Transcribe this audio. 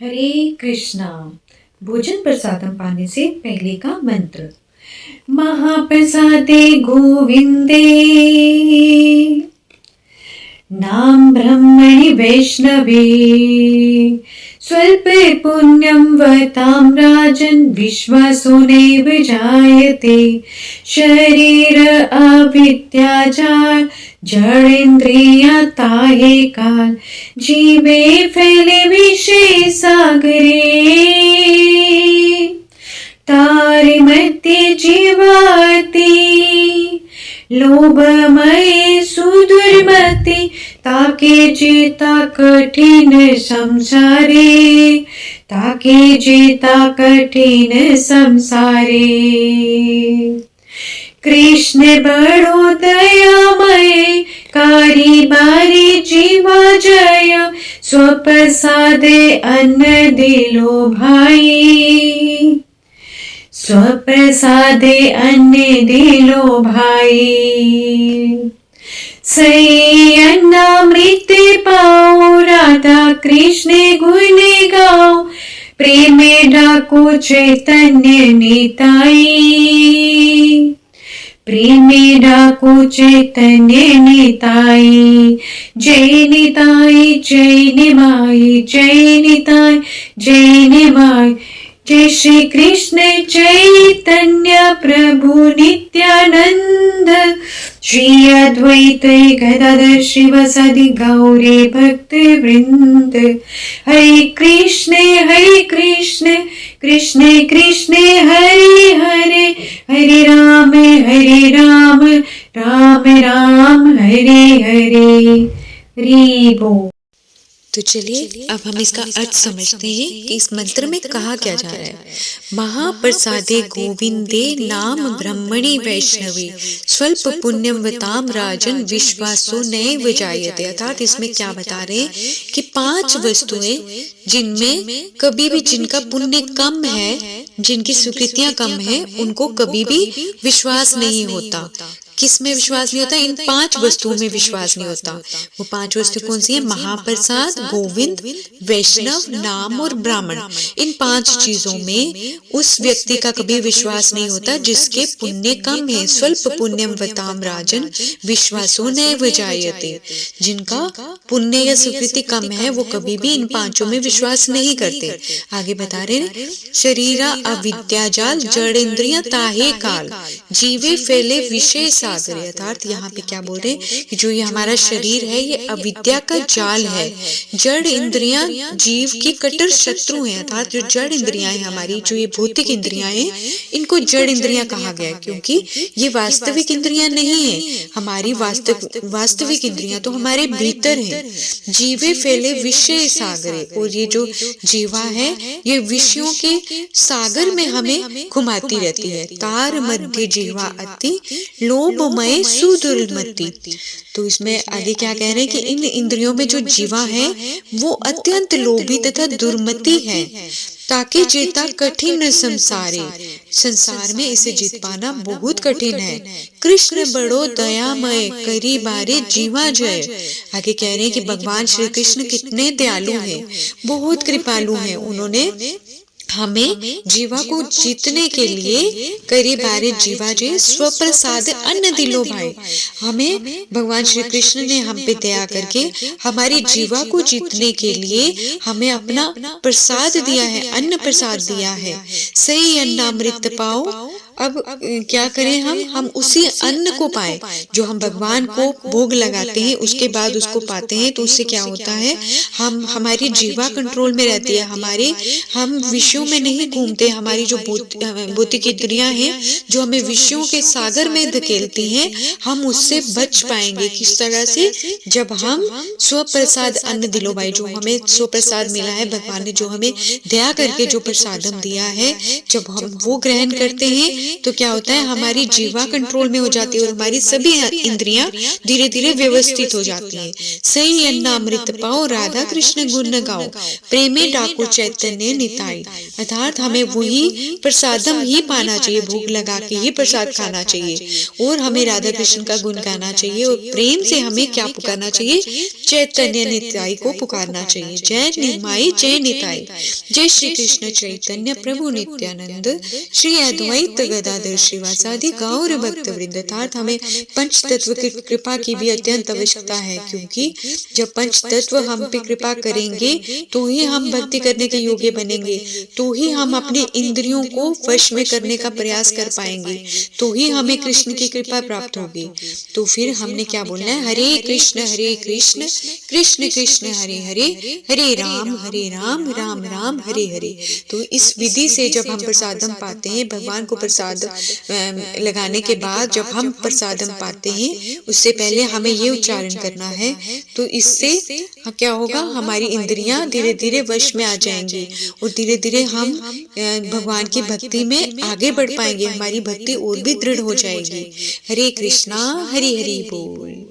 हरे कृष्णा। भोजन प्रसादम पाने से पहले का मंत्र। महाप्रसादे गोविंदे नाम ब्रह्मणि वैष्णवे स्वल्पे पुण्यं वतां राजन् विश्वासो नैव जायते शरीर अविद्याजाल जड़ेन्द्रिया ताये काल जीवे फैले विषय सागरे तारे मध्य जीवाती लोभमय सुदुर्मति ताके जीता कठिन संसारे ताके जीता कठिन संसारे। कृष्ण बड़ो दयामय कारी बारी जीवा जय स्वप्रसादे अन्न दिलो भाई स्वप्रसादे अन्न दिलो भाई। सही अन्नामृत पाओ राधा कृष्ण गुण गाओ प्रेम डाको चैतन्य निताई प्रेम डाको चैतन्य निताई। जय निताई जय निमाई जय निताई जय निमाई। जय श्री कृष्ण चैतन्य प्रभु नित्यानंद श्री अद्वैत गदाधर शिवसदि गौरे भक्त वृंद। हरे कृष्ण कृष्ण कृष्ण हरे हरे हरे राम राम राम हरे हरे। हरि बोल। तो चलिए अब हम इसका अर्थ समझते हैं कि इस मंत्र में कहा क्या जा रहा है। महाप्रसादे गोविंदे नाम ब्रह्मणि वैष्णवी स्वल्प पुण्यम वताम राजन विश्वासो नैव जायते। अर्थात इसमें क्या बता रहे हैं कि 5 वस्तुएं जिनमें कभी भी जिनका पुण्य कम है, जिनकी स्वीकृतियां कम है, उनको कभी भी विश्वास नहीं होता। किस में विश्वास नहीं होता? इन 5 वस्तुओं में विश्वास नहीं होता। वो 5 वस्तु कौन सी है? महाप्रसाद, गोविंद, वैष्णव, नाम और ब्राह्मण। इन 5 चीजों में उस व्यक्ति का कभी विश्वास नहीं होता जिसके पुण्य कम है। स्वल्प पुण्यम वताम राजन विश्वासो नैव जायते। जिनका पुण्य या स्वीकृति कम है वो कभी भी इन 5 में विश्वास नहीं करते। आगे बता रहे हैं, शरीरा अविद्याजाल जड़ इंद्रिया ताहे काल जीवे फैले विषय सागर। अर्थात यहाँ पे क्या बोल रहे हैं कि जो ये हमारा शरीर है ये अविद्या का जाल है। जड़ इंद्रियां जीव की कट्टर शत्रु हैं। अर्थात जो जड़ इंद्रियां हैं हमारी, जो ये भौतिक इंद्रियां हैं, इनको जड़ इंद्रियां कहा गया क्योंकि ये वास्तविक इंद्रियां नहीं है। हमारी वास्तविक इंद्रियां तो हमारे भीतर है। जीवे फैले विषय सागरे, और ये जो जीवा है ये विषयों के सागर में हमें घुमाती रहती है। तार मध्य जीवा अति लोभमय सुदुर्मति। तो इसमें आगे क्या कह रहे हैं कि इन इंद्रियों में जो जीवा है वो अत्यंत लोभी तथा दुर्मति है। ताकि जीता कठिन संसार में इसे जीत पाना बहुत कठिन है। कृष्ण बड़ो दयामय करी बारे जीवा जय। आगे कह रहे हैं कि भगवान श्री कृष्ण कितने दयालु हैं, बहुत कृपालु हैं। उन्होंने हमें जीवा को जीतने के लिए करी बारे जीवा जय स्वप्रसाद अन्न दिलो भाई। हमें भगवान श्री कृष्ण ने हम पे दया करके हमारी जीवा को जीतने के लिए हमें अपना प्रसाद दिया है, अन्न प्रसाद दिया है। सही अन्नामृत पाओ। अब क्या करें हम उसी अन्न को पाए जो हम भगवान को भोग लगाते हैं, उसके बाद उसको पाते हैं। तो उससे क्या होता है, हमारी जीवा कंट्रोल में रहती है, हम विषयों में नहीं घूमते। हमारी जो भौतिक इंद्रियां हैं जो हमें विषयों के सागर में धकेलती हैं, हम उससे बच पाएंगे। किस तरह से? जब हम स्वप्रसाद अन्न दिलो भाई, जो हमें स्वप्रसाद मिला है, भगवान ने जो हमें दया करके जो प्रसादम दिया है, जब हम वो ग्रहण करते हैं तो क्या होता है, हमारी जीवा कंट्रोल में हो जाती है और हमारी सभी इंद्रियां धीरे धीरे व्यवस्थित हो जाती है। सही अन्ना अमृत पाओ, राधा कृष्ण गुण गाओ, प्रेमे डाको चैतन्य निताई। अर्थात हमें वही प्रसादम ही पाना चाहिए, भूख लगा के ही प्रसाद खाना चाहिए और हमें राधा कृष्ण का गुण गाना चाहिए और प्रेम से हमें क्या पुकारना चाहिए, चैतन्य निताई को पुकारना चाहिए। जय निमाई जय निताई। जय श्री कृष्ण चैतन्य प्रभु नित्यानंद, श्री अद्वैत गदाधर श्रीवासादि गौर भक्त वृंद। अर्थात हमें पंच तत्व की कृपा की भी अत्यंत आवश्यकता है, क्योंकि जब पंच तत्व हम पे कृपा करेंगे तो ही हम भक्ति करने के योग्य बनेंगे, तो ही हम अपने इंद्रियों को वश में करने का प्रयास कर पाएंगे, तो ही हमें कृष्ण की कृपा प्राप्त होगी। तो फिर हमने क्या बोलना है, हरे कृष्ण कृष्ण कृष्ण हरे हरे, हरे राम राम राम हरे हरे। तो इस विधि से जब हम प्रसादम पाते हैं, भगवान को प्रसाद लगाने के बाद जब हम प्रसादम पाते हैं, उससे पहले हमें ये उच्चारण करना है। तो इससे क्या होगा, हमारी इंद्रियां धीरे धीरे वश में आ जाएंगी और धीरे धीरे हम भगवान की भक्ति में आगे बढ़ पाएंगे, हमारी भक्ति और भी दृढ़ हो जाएगी। हरे कृष्णा हरि हरि बोल।